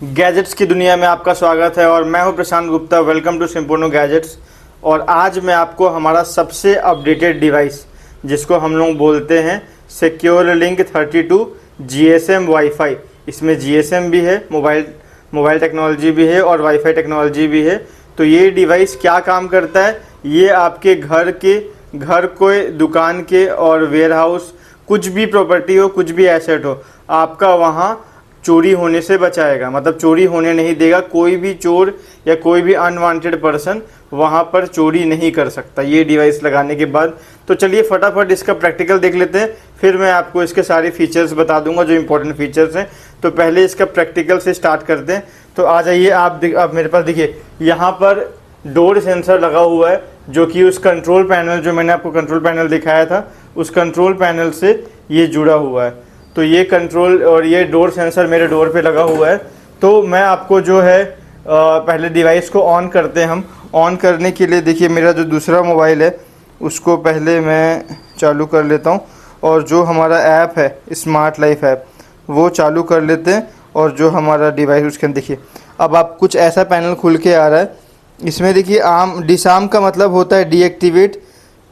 Gadgets की दुनिया में आपका स्वागत है और मैं हूं प्रशांत गुप्ता। वेलकम टू सिम्पोनो गैजेट्स। और आज मैं आपको हमारा सबसे अपडेटेड डिवाइस, जिसको हम लोग बोलते हैं सिक्योर लिंक 32 जीएसएम वाईफाई, इसमें जीएसएम भी है, मोबाइल टेक्नोलॉजी भी है और वाईफाई टेक्नोलॉजी भी है। तो ये डिवाइस क्या काम करता है, ये आपके घर कोई दुकान के और वेयर हाउस, कुछ भी प्रॉपर्टी हो, कुछ भी एसेट हो, आपका वहाँ चोरी होने से बचाएगा। मतलब चोरी होने नहीं देगा, कोई भी चोर या कोई भी अनवांटेड पर्सन वहाँ पर चोरी नहीं कर सकता ये डिवाइस लगाने के बाद। तो चलिए फटाफट इसका प्रैक्टिकल देख लेते हैं, फिर मैं आपको इसके सारे फीचर्स बता दूंगा जो इंपॉर्टेंट फीचर्स हैं। तो पहले इसका प्रैक्टिकल से स्टार्ट करते हैं। तो आ जाइए आप मेरे पास देखिए, यहाँ पर डोर सेंसर लगा हुआ है, जो कि उस कंट्रोल पैनल, जो मैंने आपको कंट्रोल पैनल दिखाया था, उस कंट्रोल पैनल से ये जुड़ा हुआ है। तो ये कंट्रोल और ये डोर सेंसर मेरे डोर पे लगा हुआ है। तो मैं आपको जो है पहले डिवाइस को ऑन करते हैं। हम ऑन करने के लिए देखिए, मेरा जो दूसरा मोबाइल है उसको पहले मैं चालू कर लेता हूँ, और जो हमारा ऐप है स्मार्ट लाइफ ऐप वो चालू कर लेते हैं। और जो हमारा डिवाइस उसके अंदर देखिए, अब आप कुछ ऐसा पैनल खुल के आ रहा है। इसमें देखिए, डिसआर्म का मतलब होता है डीएक्टिवेट,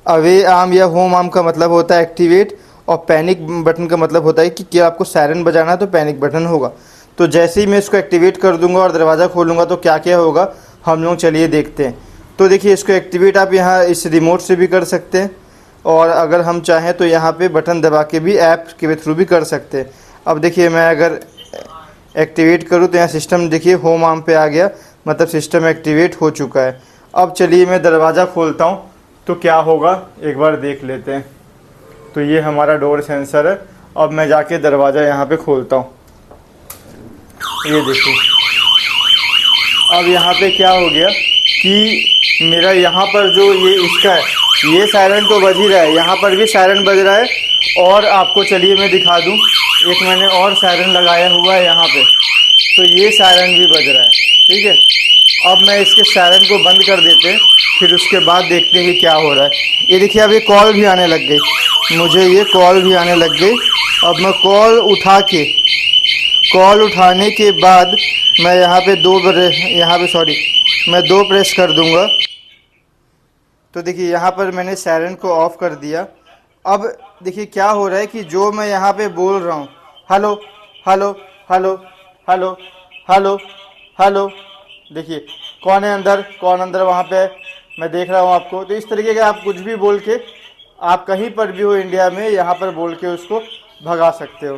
अवे आर्म या होम आर्म का मतलब होता है एक्टिवेट, और पैनिक बटन का मतलब होता है कि क्या आपको सायरन बजाना है तो पैनिक बटन होगा। तो जैसे ही मैं इसको एक्टिवेट कर दूंगा और दरवाज़ा खोलूँगा तो क्या क्या होगा हम लोग चलिए देखते हैं। तो देखिए, इसको एक्टिवेट आप यहाँ इस रिमोट से भी कर सकते हैं, और अगर हम चाहें तो यहाँ पे बटन दबा के भी ऐप के थ्रू भी कर सकते हैं। अब देखिए, मैं अगर एक्टिवेट करूँ तो यहाँ सिस्टम देखिए होम आर्म पे आ गया, मतलब सिस्टम एक्टिवेट हो चुका है। अब चलिए मैं दरवाज़ा खोलता हूँ तो क्या होगा एक बार देख लेते हैं। तो ये हमारा डोर सेंसर है। अब मैं जाके दरवाज़ा यहाँ पे खोलता हूँ, ये देखिए। अब यहाँ पे क्या हो गया कि मेरा यहाँ पर जो ये इसका है, ये सायरन तो बज ही रहा है, यहाँ पर भी सायरन बज रहा है। और आपको चलिए मैं दिखा दूँ, एक मैंने और सायरन लगाया हुआ है यहाँ पे, तो ये सायरन भी बज रहा है। ठीक है, अब मैं इसके सायरन को बंद कर देते हैं, फिर उसके बाद देखते हैं कि क्या हो रहा है। ये देखिए, अब ये कॉल भी आने लग गई, मुझे ये कॉल भी आने लग गई। अब मैं कॉल उठाने के बाद मैं यहाँ पे मैं दो प्रेस कर दूंगा। तो देखिए, यहाँ पर मैंने सायरन को ऑफ कर दिया। अब देखिए क्या हो रहा है कि जो मैं यहाँ पे बोल रहा हूँ, hello hello hello hello hello hello, देखिए कौन है अंदर, कौन अंदर वहाँ पे मैं देख रहा हूँ आपको। तो इस तरीके के आप कुछ भी बोल के, आप कहीं पर भी हो इंडिया में, यहाँ पर बोल के उसको भगा सकते हो।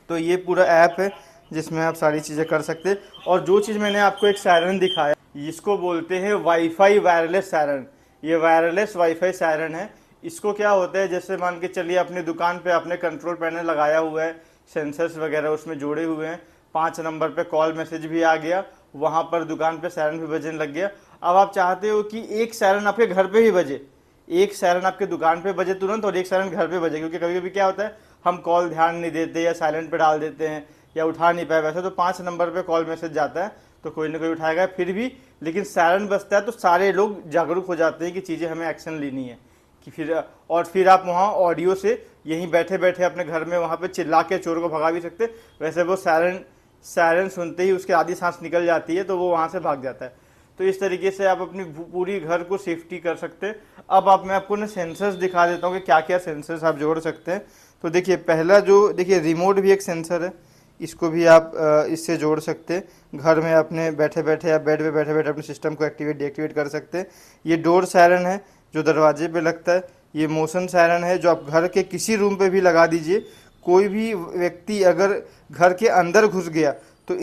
तो ये पूरा ऐप है जिसमें आप सारी चीज़ें कर सकते हैं। और जो चीज़ मैंने आपको एक सायरन दिखाया, इसको बोलते हैं वाईफाई वायरलेस सायरन। ये वायरलेस वाईफाई सायरन है। इसको क्या होता है, जैसे मान के चलिए अपनी दुकान पे आपने कंट्रोल पैनल लगाया हुआ है, सेंसर्स वगैरह उसमें जोड़े हुए हैं, 5 नंबर पे कॉल मैसेज भी आ गया, वहाँ पर दुकान पे सायरन भी बजने लग गया। अब आप चाहते हो कि एक सायरन आपके घर पे ही बजे, एक सायरन आपके दुकान पे बजे तुरंत और एक सायरन घर पे बजे। क्योंकि कभी कभी क्या होता है, हम कॉल ध्यान नहीं देते या साइलेंट पे डाल देते हैं या उठा नहीं पाए। वैसे तो 5 नंबर पे कॉल मैसेज जाता है तो कोई ना कोई उठाएगा फिर भी, लेकिन सायरन बजता है तो सारे लोग जागरूक हो जाते हैं कि चीज़ें हमें एक्शन लेनी है। कि फिर आप वहाँ ऑडियो से यहीं बैठे बैठे अपने घर में वहाँ पे चिल्ला के चोर को भगा भी सकते। वैसे वो सायरन सुनते ही उसके आधी सांस निकल जाती है तो वो वहाँ से भाग जाता है। तो इस तरीके से आप अपनी पूरी घर को सेफ्टी कर सकते हैं। अब मैं आपको ना सेंसर्स दिखा देता हूँ कि क्या क्या सेंसर्स आप जोड़ सकते हैं। तो देखिए, पहला जो देखिए रिमोट भी एक सेंसर है, इसको भी आप इससे जोड़ सकते हैं। घर में अपने बैठे बैठे या बेड पे बैठे बैठे अपने सिस्टम को एक्टिवेट डीएक्टिवेट कर सकते हैं। ये डोर सायरन है जो दरवाजे पे लगता है। ये मोशन सायरन है जो आप घर के किसी रूम पे भी लगा दीजिए। कोई भी व्यक्ति अगर घर के अंदर घुस गया तो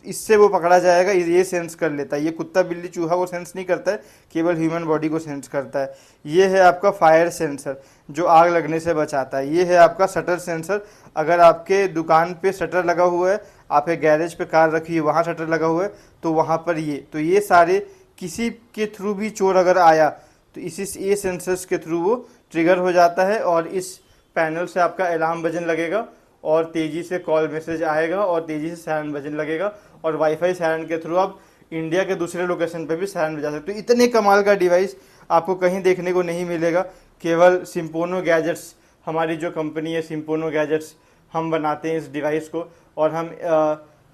इससे वो पकड़ा जाएगा, ये सेंस कर लेता है। ये कुत्ता बिल्ली चूहा को सेंस नहीं करता है, केवल ह्यूमन बॉडी को सेंस करता है। ये है आपका फायर सेंसर जो आग लगने से बचाता है। ये है आपका शटर सेंसर, अगर आपके दुकान पे शटर लगा हुआ है, आपके गैरेज पे कार रखी है वहाँ शटर लगा हुआ है, तो वहाँ पर ये सारे किसी के थ्रू भी चोर अगर आया तो ये सेंसर्स के थ्रू वो ट्रिगर हो जाता है और इस पैनल से आपका अलार्म बजने लगेगा और तेज़ी से कॉल मैसेज आएगा और तेज़ी से सायरन बजने लगेगा। और वाईफाई सायरन के थ्रू आप इंडिया के दूसरे लोकेशन पे भी सायरन बजा सकते हो। इतने कमाल का डिवाइस आपको कहीं देखने को नहीं मिलेगा, केवल सिम्पोनो गैजेट्स, हमारी जो कंपनी है सिम्पोनो गैजेट्स, हम बनाते हैं इस डिवाइस को। और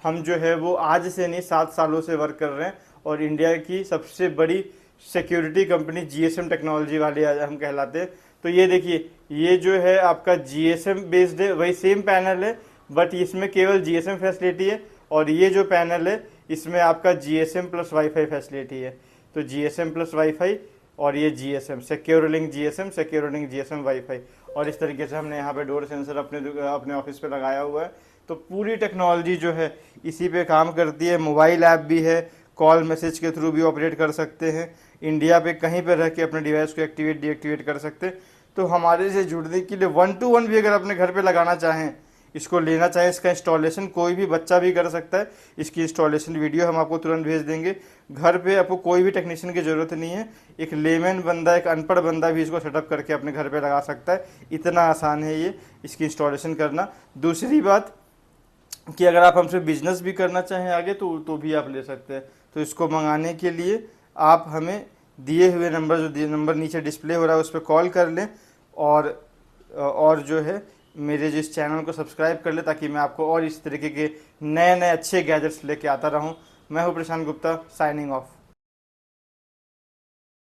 हम जो है वो आज से नहीं 7 सालों से वर्क कर रहे हैं और इंडिया की सबसे बड़ी सिक्योरिटी कंपनी जीएसएम टेक्नोलॉजी वाले आज हम कहलाते हैं। तो ये देखिए, ये जो है आपका जीएसएम बेस्ड है, वही सेम पैनल है बट इसमें केवल जीएसएम फैसिलिटी है, और ये जो पैनल है इसमें आपका जीएसएम प्लस वाईफाई फैसिलिटी है। तो जीएसएम प्लस वाईफाई और ये GSM secure link GSM, secure link GSM wifi, और इस तरीके से हमने यहाँ पे डोर सेंसर अपने ऑफिस पे लगाया हुआ है। तो पूरी टेक्नोलॉजी जो है इसी पे काम करती है। मोबाइल ऐप भी है, कॉल मैसेज के थ्रू भी ऑपरेट कर सकते हैं, इंडिया पे कहीं पर रह के अपने डिवाइस को एक्टिवेट डीएक्टिवेट कर सकते हैं। तो हमारे से जुड़ने के लिए 1 to 1 भी अगर अपने घर पे लगाना चाहें, इसको लेना चाहें, इसका इंस्टॉलेशन कोई भी बच्चा भी कर सकता है। इसकी इंस्टॉलेशन वीडियो हम आपको तुरंत भेज देंगे। घर पे आपको कोई भी टेक्नीशियन की ज़रूरत नहीं है, एक लेमैन बंदा, एक अनपढ़ बंदा भी इसको सेटअप करके अपने घर पे लगा सकता है। इतना आसान है ये इसकी इंस्टॉलेशन करना। दूसरी बात कि अगर आप हमसे बिजनेस भी करना चाहें आगे तो भी आप ले सकते हैं। तो इसको मंगाने के लिए आप हमें दिए हुए नंबर, जो नंबर नीचे डिस्प्ले हो रहा है उस पर कॉल कर लें, और जो है मेरे जो इस चैनल को सब्सक्राइब कर ले, ताकि मैं आपको और इस तरीके के नए नए अच्छे गैजेट्स लेके आता रहूं। मैं हूं प्रशांत गुप्ता, साइनिंग ऑफ।